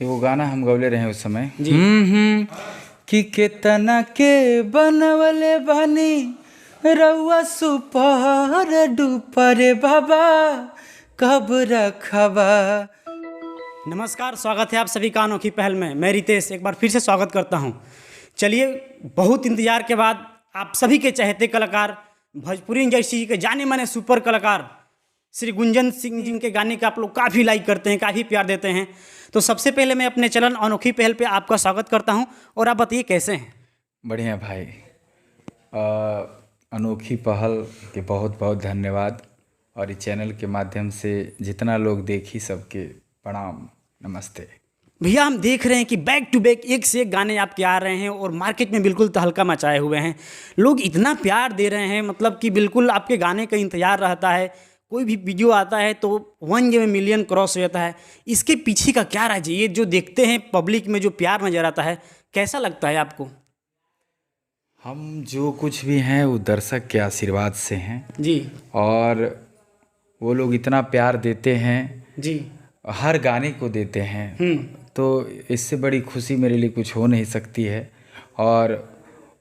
वो गाना हम गौले रहे उस समय जी। कि केतना के बनवले बानी रउआ सुपर डुपर बाबा कब रखबा। नमस्कार, स्वागत है आप सभी का अनोखी पहल में। मैं रितेश एक बार फिर से स्वागत करता हूं। चलिए, बहुत इंतजार के बाद आप सभी के चहेते कलाकार, भोजपुरी इंडस्ट्री के जाने माने सुपर कलाकार श्री गुंजन सिंह जी के गाने का आप लोग काफ़ी लाइक करते हैं, काफ़ी प्यार देते हैं। तो सबसे पहले मैं अपने चैनल अनोखी पहल पे आपका स्वागत करता हूं। और आप बताइए कैसे हैं? बढ़िया भाई। अनोखी पहल के बहुत बहुत धन्यवाद। और इस चैनल के माध्यम से जितना लोग देखी सबके प्रणाम, नमस्ते। भैया, हम देख रहे हैं कि बैक टू बैक एक से एक गाने आपके आ रहे हैं और मार्केट में बिल्कुल तहलका मचाए हुए हैं। लोग इतना प्यार दे रहे हैं, मतलब कि बिल्कुल आपके गाने का इंतजार रहता है। कोई भी वीडियो आता है तो 1 में मिलियन क्रॉस हो जाता है। इसके पीछे का क्या राज है? ये जो देखते हैं पब्लिक में जो प्यार नजर आता है, कैसा लगता है आपको? हम जो कुछ भी हैं वो दर्शक के आशीर्वाद से हैं जी। और वो लोग इतना प्यार देते हैं जी, हर गाने को देते हैं। तो इससे बड़ी खुशी मेरे लिए कुछ हो नहीं सकती है। और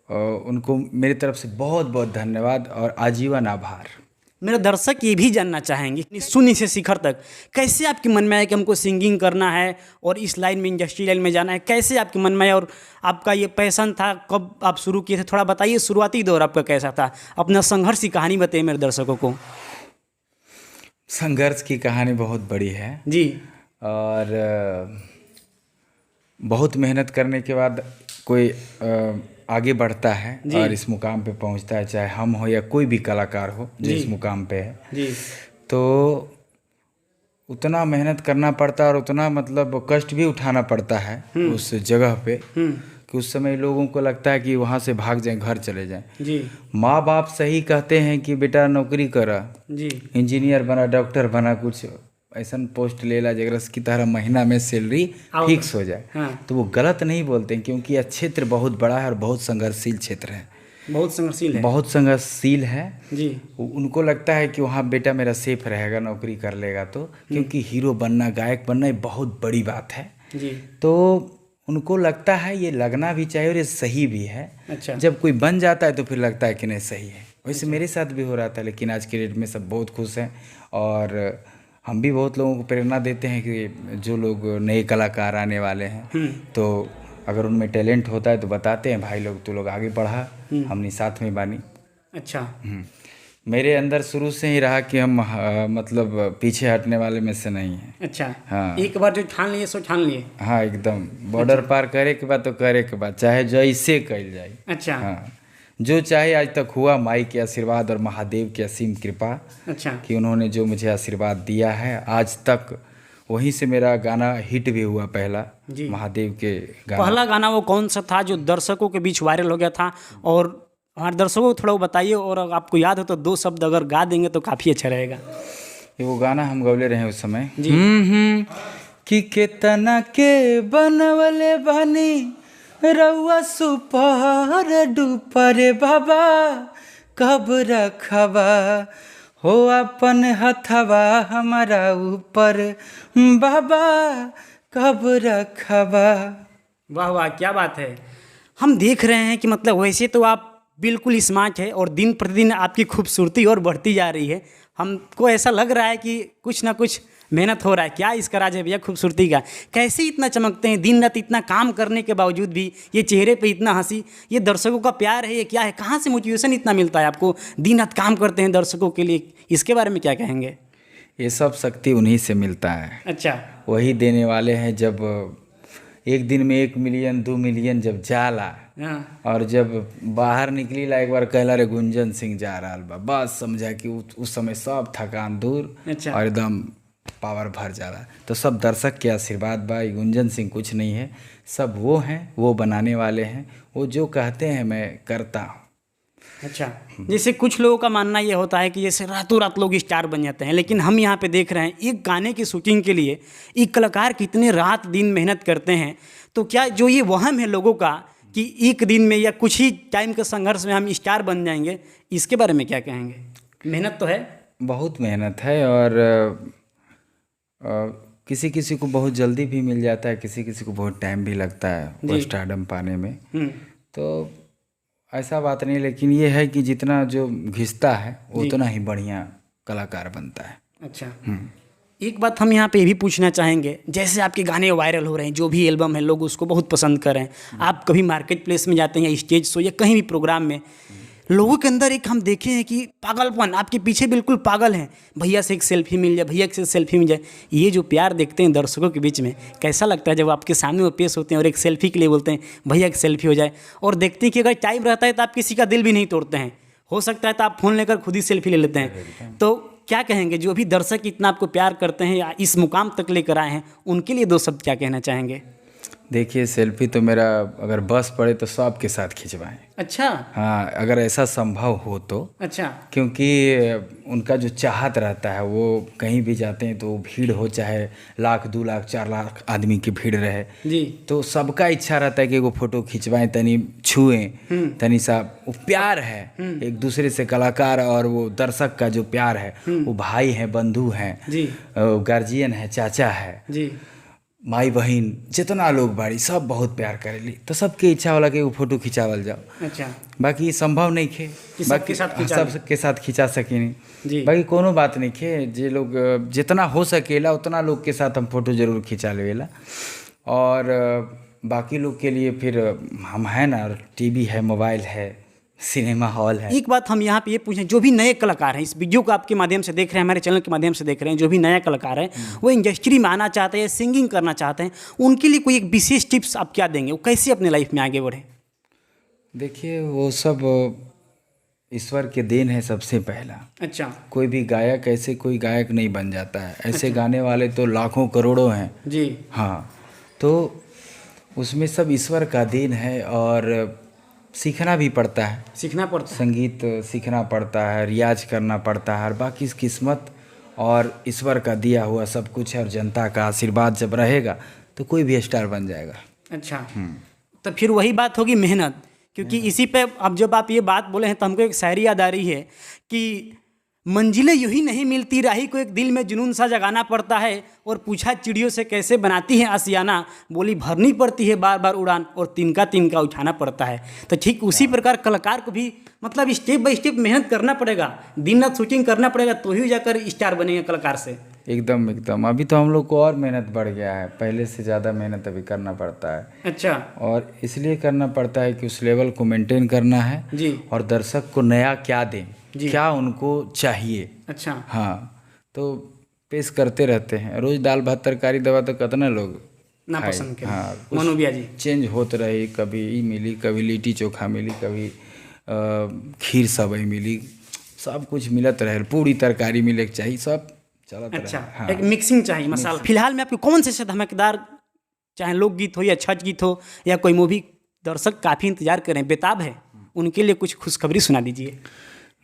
उनको मेरी तरफ से बहुत बहुत धन्यवाद और आजीवन आभार। मेरे दर्शक ये भी जानना चाहेंगे, शून्य से शिखर तक कैसे आपके मन में आया कि हमको सिंगिंग करना है और इस लाइन में, इंडस्ट्री लाइन में जाना है? कैसे आपके मन में आया और आपका ये पैशन था, कब आप शुरू किए थे? थोड़ा बताइए, शुरुआती दौर आपका कैसा था? अपना संघर्ष की कहानी बताइए मेरे दर्शकों को। संघर्ष की कहानी बहुत बड़ी है जी। और बहुत मेहनत करने के बाद कोई आगे बढ़ता है और इस मुकाम पे पहुंचता है, चाहे हम हो या कोई भी कलाकार हो जो इस मुकाम पे है। जी। तो उतना मेहनत करना पड़ता है और उतना मतलब कष्ट भी उठाना पड़ता है उस जगह पे कि उस समय लोगों को लगता है कि वहाँ से भाग जाएं, घर चले जाएं। जी। माँ बाप सही कहते हैं कि बेटा नौकरी करा, जी, इंजीनियर बना, डॉक्टर बना, कुछ ऐसा पोस्ट ले ला जगह की तरह महीना में सैलरी फिक्स हो जाए। हाँ। तो वो गलत नहीं बोलते हैं, क्योंकि यह क्षेत्र बहुत बड़ा है और बहुत संघर्षशील क्षेत्र है। बहुत संघर्षशील है। बहुत संघर्षशील है जी। उनको लगता है कि वहाँ बेटा मेरा सेफ रहेगा, नौकरी कर लेगा तो, क्योंकि हीरो बनना, गायक बनना ये बहुत बड़ी बात है। जी। तो उनको लगता है ये लगना भी चाहिए और ये सही भी है। अच्छा। जब कोई बन जाता है तो फिर लगता है कि नहीं सही है। वैसे मेरे साथ भी हो रहा था, लेकिन आज के डेट में सब बहुत खुश हैं और हम भी बहुत लोगों को प्रेरणा देते हैं कि जो लोग नए कलाकार आने वाले हैं तो अगर उनमें टैलेंट होता है तो बताते हैं, भाई लोग तू लोग आगे बढ़ा, हमने साथ में बानी। अच्छा। मेरे अंदर शुरू से ही रहा कि हम मतलब पीछे हटने वाले में से नहीं हैं। अच्छा। हाँ, एक बार जो ठान लिए सो ठान लिए। हाँ, एकदम बॉर्डर पार करे के बाद तो करे के बाद चाहे जैसे कल जाए। अच्छा। हाँ, जो चाहे आज तक हुआ, माई के आशीर्वाद और महादेव की असीम कृपा। अच्छा। कि उन्होंने जो मुझे आशीर्वाद दिया है आज तक, वहीं से मेरा गाना हिट भी हुआ पहला। जी। महादेव के गाना। पहला गाना वो कौन सा था जो दर्शकों के बीच वायरल हो गया था? और हमारे दर्शकों को थोड़ा बताइए, और अगर आपको याद हो तो 2 शब्द अगर गा देंगे तो काफ़ी अच्छा रहेगा। वो गाना हम गौले रहे उस समय जी। कि केतना के बनवले बानी रउआ सुपर डुपर बाबा कब रखबा हो अपन हथवा हमारा ऊपर बाबा कब रखबा। वाह वाह, क्या बात है। हम देख रहे हैं कि मतलब वैसे तो आप बिल्कुल स्मार्ट है और दिन प्रतिदिन आपकी खूबसूरती और बढ़ती जा रही है। हमको ऐसा लग रहा है कि कुछ ना कुछ मेहनत हो रहा है। क्या इसका राज है भैया खूबसूरती का? कैसे इतना चमकते हैं दिन रात, इतना काम करने के बावजूद भी ये चेहरे पे इतना हंसी? ये दर्शकों का प्यार है, ये क्या है? कहाँ से मोटिवेशन इतना मिलता है आपको? दिन रात काम करते हैं दर्शकों के लिए, इसके बारे में क्या कहेंगे? ये सब शक्ति उन्हीं से मिलता है। अच्छा। वही देने वाले हैं। जब एक दिन में 1 मिलियन 2 मिलियन जब जाला, हाँ। और जब बाहर निकली ला एक बार कहला रे गुंजन सिंह जा रहा बा, बस समझा कि उस समय सब थकान दूर। अच्छा। और एकदम पावर भर जा रहा। तो सब दर्शक के आशीर्वाद बा। गुंजन सिंह कुछ नहीं है, सब वो हैं, वो बनाने वाले हैं। वो जो कहते हैं मैं करता हूँ। अच्छा। जैसे कुछ लोगों का मानना ये होता है कि जैसे रातों रात लोग स्टार बन जाते हैं, लेकिन हम यहाँ पे देख रहे हैं एक गाने की शूटिंग के लिए एक कलाकार कितने रात दिन मेहनत करते हैं। तो क्या जो ये वहम है लोगों का कि एक दिन में या कुछ ही टाइम के संघर्ष में हम स्टार बन जाएंगे, इसके बारे में क्या कहेंगे? मेहनत तो है, बहुत मेहनत है और किसी किसी को बहुत जल्दी भी मिल जाता है, किसी किसी को बहुत टाइम भी लगता है वो स्टारडम पाने में। तो ऐसा बात नहीं, लेकिन ये है कि जितना जो घिसता है उतना ही बढ़िया कलाकार बनता है। अच्छा, एक बात हम यहाँ पे ये भी पूछना चाहेंगे, जैसे आपके गाने वायरल हो रहे हैं, जो भी एल्बम है लोग उसको बहुत पसंद कर रहे हैं, आप कभी मार्केट प्लेस में जाते हैं या स्टेज शो या कहीं भी प्रोग्राम में, लोगों के अंदर एक हम देखे हैं कि पागलपन, आपके पीछे बिल्कुल पागल हैं, भैया से एक सेल्फी मिल जाए, भैया से सेल्फी मिल जाए। ये जो प्यार देखते हैं दर्शकों के बीच में, कैसा लगता है जब आपके सामने वो पेश होते हैं और एक सेल्फी के लिए बोलते हैं भैया एक सेल्फी हो जाए, और देखते हैं कि अगर टाइम रहता है तो आप किसी का दिल भी नहीं तोड़ते हैं, हो सकता है तो आप फ़ोन लेकर खुद ही सेल्फी ले लेते हैं। तो क्या कहेंगे जो भी दर्शक इतना आपको प्यार करते हैं या इस मुकाम तक लेकर आए हैं, उनके लिए 2 शब्द क्या कहना चाहेंगे? देखिए, सेल्फी तो मेरा अगर बस पड़े तो सबके साथ खिंचवाएं। अच्छा। हाँ, अगर ऐसा संभव हो तो। अच्छा। क्योंकि उनका जो चाहत रहता है, वो कहीं भी जाते हैं तो भीड़ हो, चाहे 1,00,000, 2,00,000, 4,00,000 आदमी की भीड़ रहे जी, तो सबका इच्छा रहता है कि वो फोटो खिंचवाएं, तनी छुएं, तनी सा वो प्यार है एक दूसरे से। कलाकार और वो दर्शक का जो प्यार है, वो भाई हैं, बंधु हैं जी, गार्जियन है, चाचा है जी, माई बहन, जितना लोग बाड़ी सब बहुत प्यार करेली, तो सबके इच्छा होला कि वो फोटो खिंचावल जाओ। अच्छा, बाकी संभव नहीं खे सबके साथ खिंचा ले। सबके साथ खिंचा सके नहीं जी। बाकी कोनो बात नहीं खे, जे लोग जितना हो सकेला उतना लोग के साथ हम फोटो जरूर खिंचा लेवेला। और बाकी लोग के लिए फिर हम हैं ना, टीवी है, मोबाइल है, सिनेमा हॉल है। एक बात हम यहाँ पे ये पूछें, जो भी नए कलाकार हैं, इस वीडियो को आपके माध्यम से देख रहे हैं, हमारे चैनल के माध्यम से देख रहे हैं, जो भी नया कलाकार है वो इंडस्ट्री में आना चाहते हैं, सिंगिंग करना चाहते हैं, उनके लिए कोई एक विशेष टिप्स आप क्या देंगे, वो कैसे अपने लाइफ में आगे बढ़े? देखिए, वो सब ईश्वर के देन है सबसे पहला। अच्छा। कोई भी गायक ऐसे कोई गायक नहीं बन जाता है, ऐसे गाने वाले तो लाखों करोड़ों हैं जी। हाँ, तो उसमें सब ईश्वर का देन है और सीखना भी पड़ता है, सीखना पड़ता है, संगीत सीखना पड़ता है, रियाज करना पड़ता है, और बाकी किस्मत और ईश्वर का दिया हुआ सब कुछ है, और जनता का आशीर्वाद जब रहेगा तो कोई भी स्टार बन जाएगा। अच्छा। तो फिर वही बात होगी मेहनत, क्योंकि इसी पे अब जब आप ये बात बोले हैं तो हमको एक शायरी याद आ रही है कि मंजिलें यूं ही नहीं मिलती, राही को एक दिल में जुनून सा जगाना पड़ता है, और पूछा चिड़ियों से कैसे बनाती है आशियाना, बोली भरनी पड़ती है बार बार उड़ान, और तिनका तिनका उठाना पड़ता है। तो ठीक उसी प्रकार कलाकार को भी मतलब स्टेप बाय स्टेप मेहनत करना पड़ेगा, दिन रात शूटिंग करना पड़ेगा, तो ही जाकर स्टार बनेगा कलाकार से। एकदम एकदम। अभी तो हम लोग को और मेहनत बढ़ गया है, पहले से ज़्यादा मेहनत अभी करना पड़ता है। अच्छा। और इसलिए करना पड़ता है कि उस लेवल को मेंटेन करना है जी, और दर्शक को नया क्या दें, क्या उनको चाहिए। अच्छा। हाँ, तो पेश करते रहते हैं, रोज दाल भात तरकारी दवा तो कितना लोग ना पसंद करें। हाँ, मनोबिया जी चेंज होते रहे, कभी ई मिली, कभी लिट्टी चोखा मिली, कभी खीर सवई मिली, सब कुछ मिलत रहे, पूरी तरकारी मिले के चाहिए, सब चलत रहे। अच्छा। हाँ। एक मिक्सिंग चाहिए मसाला। फिलहाल में आपको कौन से धमाकेदार, चाहे लोकगीत हो या छठ गीत हो या कोई मूवी, दर्शक काफ़ी इंतजार करें, बेताब है, उनके लिए कुछ खुशखबरी सुना दीजिए।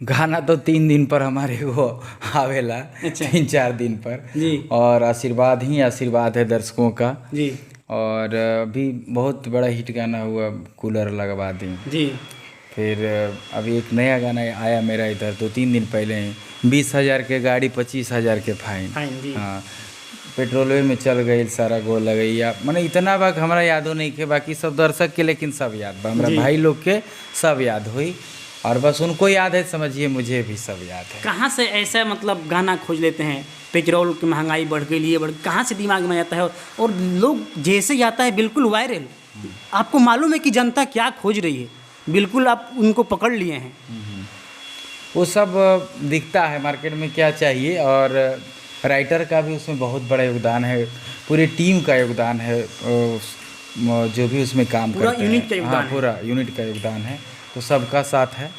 गाना तो 3 दिन पर हमारे वो आवेला। अच्छा। 3-4 दिन पर जी। और आशीर्वाद ही आशीर्वाद है दर्शकों का जी। और अभी बहुत बड़ा हिट गाना हुआ, कूलर लगवा दी। जी। फिर अभी एक नया गाना आया मेरा इधर 2-3 दिन पहले ही, 20,000 के गाड़ी 25,000 के फाइन। जी। हाँ, पेट्रोलवे में चल गई, सारा गोल लगैया, मैंने इतना बात हमारा यादो नहीं के, बाकी सब दर्शक के लेकिन सब याद बा, हमारा भाई लोग के सब याद हुई, और बस उनको याद है, समझिए मुझे भी सब याद है। कहाँ से ऐसा मतलब गाना खोज लेते हैं? पेट्रोल की महंगाई बढ़ गई, लिए बढ़, कहाँ से दिमाग में आता है? और लोग जैसे जाता है बिल्कुल वायरल, आपको मालूम है कि जनता क्या खोज रही है, बिल्कुल आप उनको पकड़ लिए हैं। वो सब दिखता है मार्केट में क्या चाहिए, और राइटर का भी उसमें बहुत बड़ा योगदान है, पूरी टीम का योगदान है, जो भी उसमें काम पूरा करते हैं। यूनिट का योगदान है। पूरा यूनिट का योगदान है, तो सबका साथ है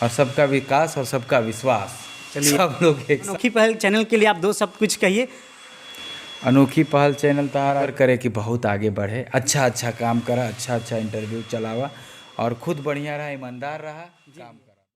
और सबका विकास और सबका विश्वास। चलिए, सब लोग एक साथ। अनोखी पहल चैनल के लिए आप 2 शब्द कुछ कहिए। अनोखी पहल चैनल तैयार करे कि बहुत आगे बढ़े, अच्छा अच्छा काम करा, अच्छा अच्छा इंटरव्यू चलावा, और खुद बढ़िया रहा, ईमानदार रहा, काम